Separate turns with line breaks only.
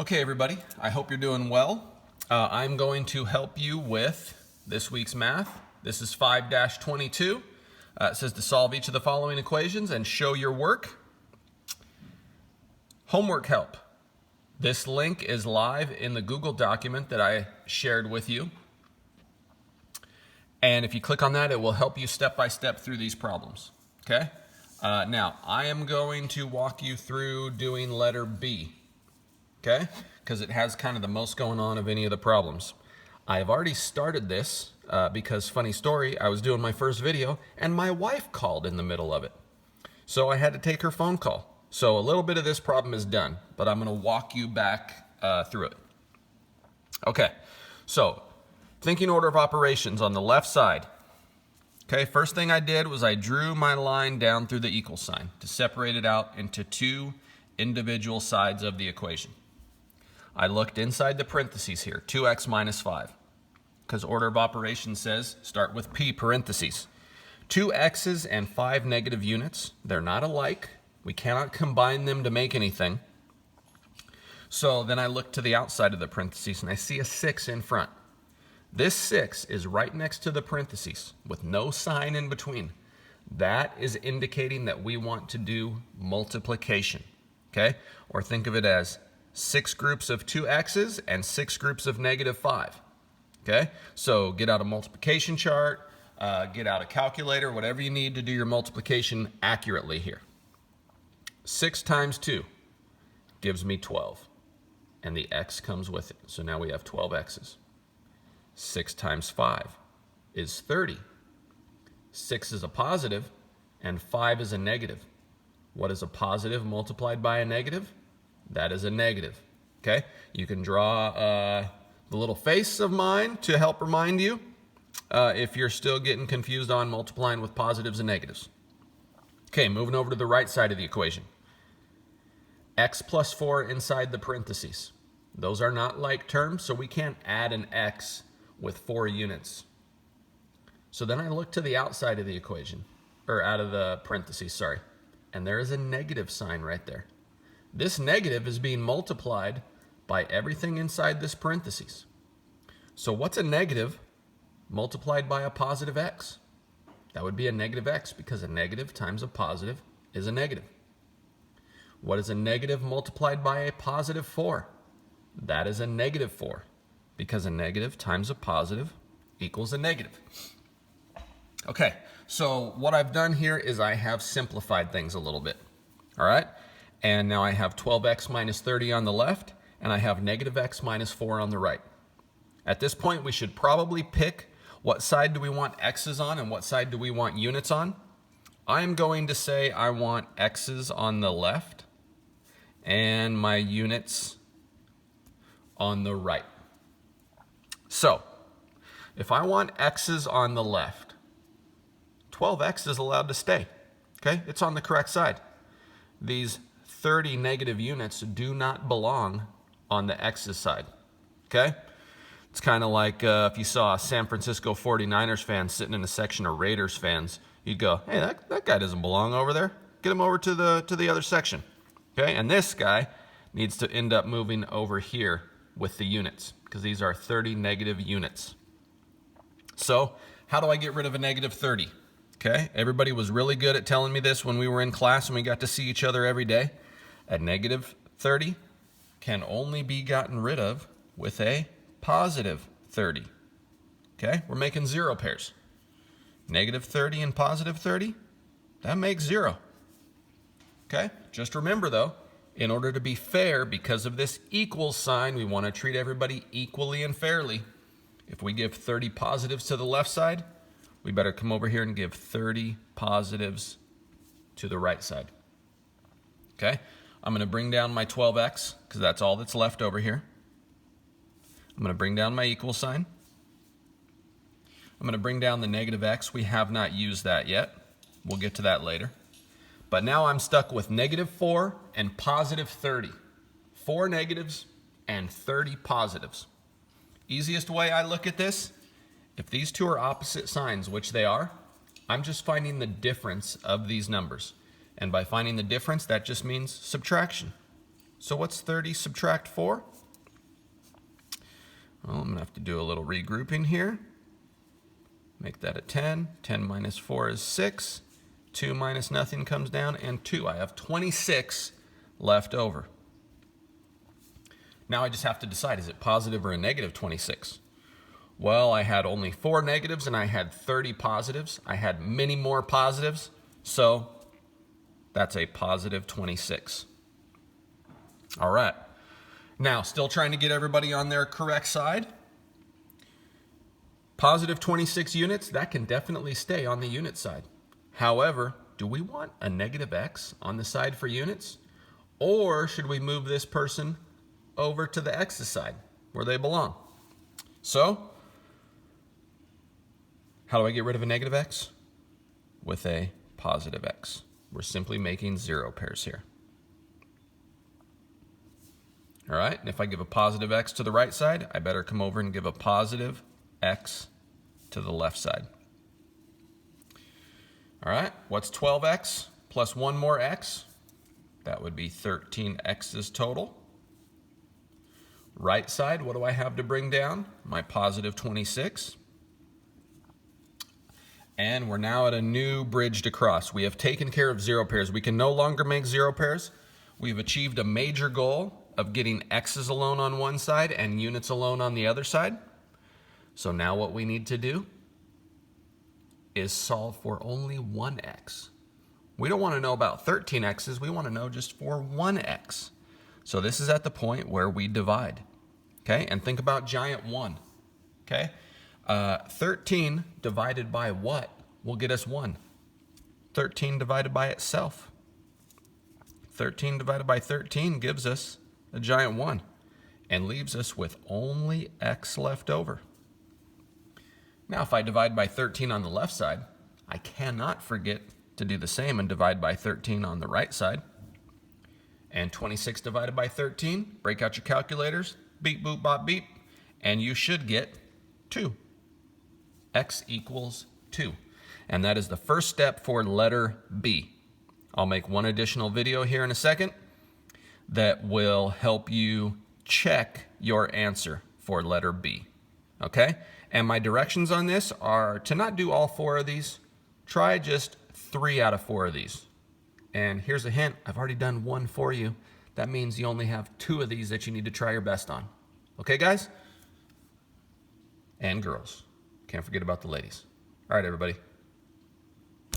Okay, everybody, I hope you're doing well. I'm going to help you with this week's math. This is 5-22. It says to solve each of the following equations and show your work. Homework help. This link is live in the Google document that I shared with you. And if you click on that, it will help you step by step through these problems. Okay? Now, I am going to walk you through doing letter B. Okay? Because it has kind of the most going on of any of the problems. I've already started this because, funny story, I was doing my first video and my wife called in the middle of it. So I had to take her phone call. So a little bit of this problem is done, but I'm going to walk you back through it. Okay, so thinking order of operations on the left side. Okay, first thing I did was I drew my line down through the equal sign to separate it out into two individual sides of the equation. I looked inside the parentheses here, 2x minus 5, because order of operations says start with p parentheses. 2 x's and 5 negative units, they're not alike. We cannot combine them to make anything. So then I look to the outside of the parentheses and I see a 6 in front. This 6 is right next to the parentheses with no sign in between. That is indicating that we want to do multiplication, okay? Or think of it as 6 groups of 2x's and 6 groups of negative 5, okay? So get out a multiplication chart, get out a calculator, whatever you need to do your multiplication accurately here. 6 times 2 gives me 12, and the x comes with it. So now we have 12 x's. 6 times 5 is 30. 6 is a positive, and 5 is a negative. What is a positive multiplied by a negative? That is a negative, okay? You can draw the little face of mine to help remind you if you're still getting confused on multiplying with positives and negatives. Okay, moving over to the right side of the equation. X plus 4 inside the parentheses. Those are not like terms, so we can't add an x with 4 units. So then I look to the outside of the equation, or out of the parentheses, sorry, and there is a negative sign right there. This negative is being multiplied by everything inside this parentheses. So what's a negative multiplied by a positive x? That would be a negative x, because a negative times a positive is a negative. What is a negative multiplied by a positive 4? That is a negative 4, because a negative times a positive equals a negative. Okay, so what I've done here is I have simplified things a little bit, all right? And now I have 12x minus 30 on the left, and I have negative x minus 4 on the right. At this point, we should probably pick what side do we want x's on and what side do we want units on. I'm going to say I want x's on the left and my units on the right. So, if I want x's on the left, 12x is allowed to stay, okay? It's on the correct side. These 30 negative units do not belong on the x's side, okay? It's kind of like if you saw a San Francisco 49ers fan sitting in a section of Raiders fans, you'd go, hey, that guy doesn't belong over there. Get him over to the other section, okay? And this guy needs to end up moving over here with the units, because these are 30 negative units. So how do I get rid of a negative 30? Okay, everybody was really good at telling me this when we were in class and we got to see each other every day. A negative 30 can only be gotten rid of with a positive 30. Okay, we're making 0 pairs. Negative 30 and positive 30, that makes 0. Okay, just remember though, in order to be fair, because of this equal sign, we want to treat everybody equally and fairly. If we give 30 positives to the left side, we better come over here and give 30 positives to the right side. Okay, I'm going to bring down my 12x, because that's all that's left over here. I'm going to bring down my equal sign. I'm going to bring down the negative x. We have not used that yet. We'll get to that later. But now I'm stuck with negative 4 and positive 30. 4 negatives and 30 positives. Easiest way I look at this, if these two are opposite signs, which they are, I'm just finding the difference of these numbers. And by finding the difference, that just means subtraction. So what's 30 subtract 4? Well, I'm going to have to do a little regrouping here. Make that a 10. 10 minus 4 is 6. 2 minus nothing comes down, and 2. I have 26 left over. Now I just have to decide, is it positive or a negative 26? Well, I had only 4 negatives and I had 30 positives. I had many more positives, so that's a positive 26. All right. Now, still trying to get everybody on their correct side. Positive 26 units, that can definitely stay on the unit side. However, do we want a negative x on the side for units? Or should we move this person over to the x's side where they belong? So, how do I get rid of a negative x? With a positive x. We're simply making 0 pairs here. All right, and if I give a positive x to the right side, I better come over and give a positive x to the left side. All right, what's 12x plus 1 more x? That would be 13x's total. Right side, what do I have to bring down? My positive 26. And we're now at a new bridge to cross. We have taken care of 0 pairs. We can no longer make 0 pairs. We've achieved a major goal of getting x's alone on one side and units alone on the other side. So now what we need to do is solve for only 1x. We don't want to know about 13 x's, we want to know just for 1x. So this is at the point where we divide, okay? And think about giant 1, okay? 13 divided by what will get us 1? 13 divided by itself. 13 divided by 13 gives us a giant 1 and leaves us with only x left over. Now, if I divide by 13 on the left side, I cannot forget to do the same and divide by 13 on the right side. And 26 divided by 13, break out your calculators, beep, boop, bop, beep, and you should get 2. X equals 2. And that is the first step for letter B. I'll make one additional video here in a second that will help you check your answer for letter B. Okay? And my directions on this are to not do all 4 of these. Try just 3 out of 4 of these. And here's a hint, I've already done 1 for you. That means you only have 2 of these that you need to try your best on. Okay, guys? And girls. Can't forget about the ladies. All right, everybody.